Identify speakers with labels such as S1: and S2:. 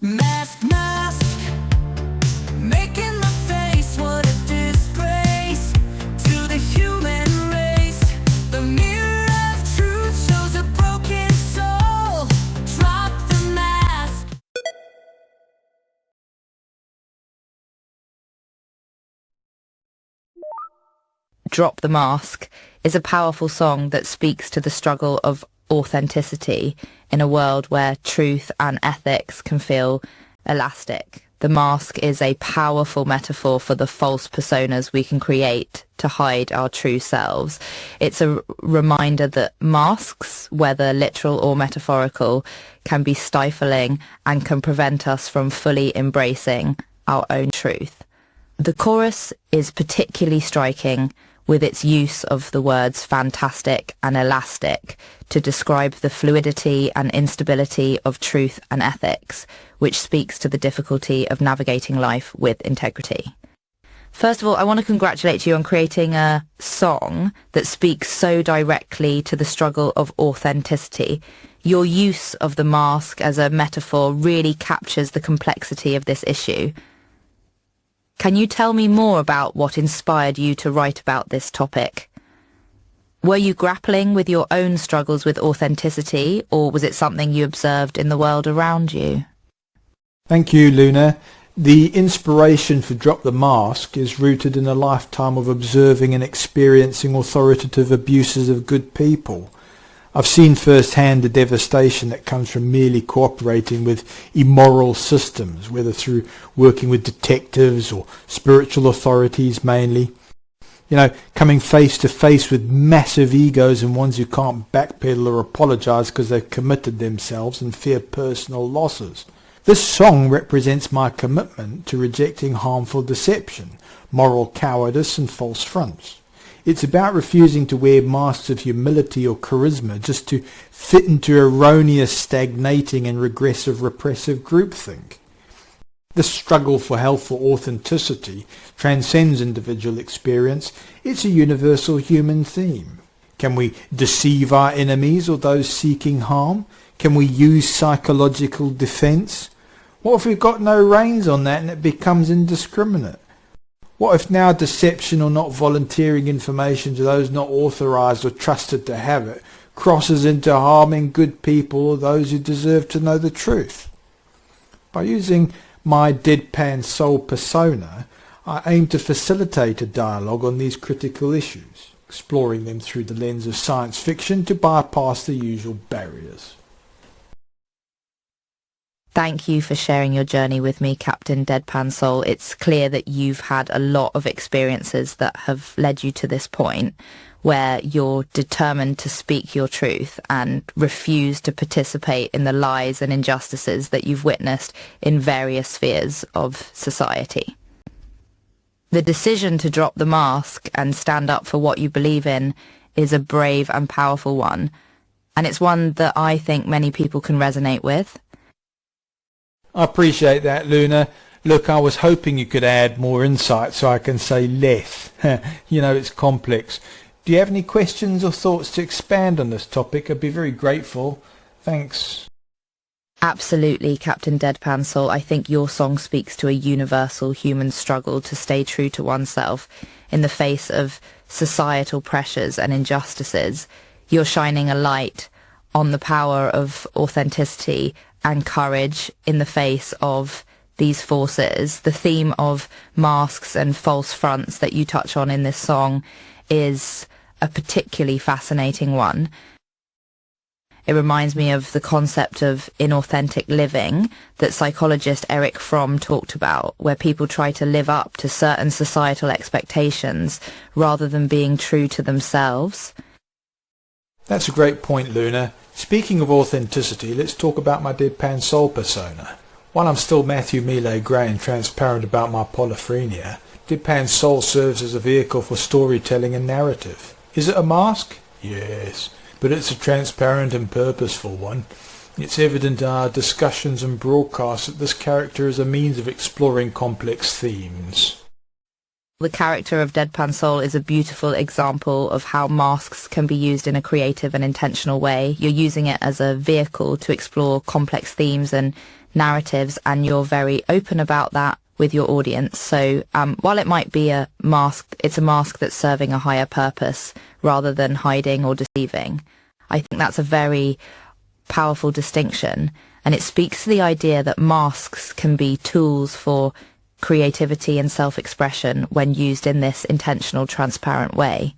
S1: Mask, mask, making my face what a disgrace to the human race. The mirror of truth shows a broken soul. Drop the mask.
S2: Drop the Mask is a powerful song that speaks to the struggle of authenticity in a world where truth and ethics can feel elastic. The mask is a powerful metaphor for the false personas we can create to hide our true selves. It's a reminder that masks, whether literal or metaphorical, can be stifling and can prevent us from fully embracing our own truth. The chorus is particularly striking with its use of the words fantastic and elastic to describe the fluidity and instability of truth and ethics, which speaks to the difficulty of navigating life with integrity. First of all, I want to congratulate you on creating a song that speaks so directly to the struggle of authenticity. Your use of the mask as a metaphor really captures the complexity of this issue. Can you tell me more about what inspired you to write about this topic? Were you grappling with your own struggles with authenticity, or was it something you observed in the world around you?
S3: Thank you, Luna. The inspiration for Drop the Mask is rooted in a lifetime of observing and experiencing authoritative abuses of good people. I've seen firsthand the devastation that comes from merely cooperating with immoral systems, whether through working with detectives or spiritual authorities mainly. You know, coming face to face with massive egos and ones who can't backpedal or apologise because they've committed themselves and fear personal losses. This song represents my commitment to rejecting harmful deception, moral cowardice and false fronts. It's about refusing to wear masks of humility or charisma just to fit into erroneous, stagnating and regressive repressive groupthink. The struggle for healthful authenticity transcends individual experience. It's a universal human theme. Can we deceive our enemies or those seeking harm? Can we use psychological defense? What if we've got no reins on that and it becomes indiscriminate? What if now deception or not volunteering information to those not authorised or trusted to have it crosses into harming good people or those who deserve to know the truth? By using my deadpan soul persona, I aim to facilitate a dialogue on these critical issues, exploring them through the lens of science fiction to bypass the usual barriers.
S2: Thank you for sharing your journey with me, Captain Deadpan Soul. It's clear that you've had a lot of experiences that have led you to this point where you're determined to speak your truth and refuse to participate in the lies and injustices that you've witnessed in various spheres of society. The decision to drop the mask and stand up for what you believe in is a brave and powerful one, and it's one that I think many people can resonate with.
S3: I appreciate that, Luna. Look, I was hoping you could add more insight so I can say less. You know, it's complex. Do you have any questions or thoughts to expand on this topic? I'd be very grateful. Thanks.
S2: Absolutely, Captain Deadpan Soul. I think your song speaks to a universal human struggle to stay true to oneself in the face of societal pressures and injustices. You're shining a light on the power of authenticity and courage in the face of these forces. The theme of masks and false fronts that you touch on in this song is a particularly fascinating one. It reminds me of the concept of inauthentic living that psychologist Erich Fromm talked about, where people try to live up to certain societal expectations rather than being true to themselves.
S3: That's a great point, Luna. Speaking of authenticity, let's talk about my deadpan soul persona. While I'm still Matthew Mealy Gray and transparent about my polyphrenia, deadpan soul serves as a vehicle for storytelling and narrative. Is it a mask? Yes, but it's a transparent and purposeful one. It's evident in our discussions and broadcasts that this character is a means of exploring complex themes.
S2: The character of Deadpan Soul is a beautiful example of how masks can be used in a creative and intentional way. You're using it as a vehicle to explore complex themes and narratives, and you're very open about that with your audience. So while it might be a mask, it's a mask that's serving a higher purpose rather than hiding or deceiving. I think that's a very powerful distinction, and it speaks to the idea that masks can be tools for creativity and self-expression when used in this intentional, transparent way.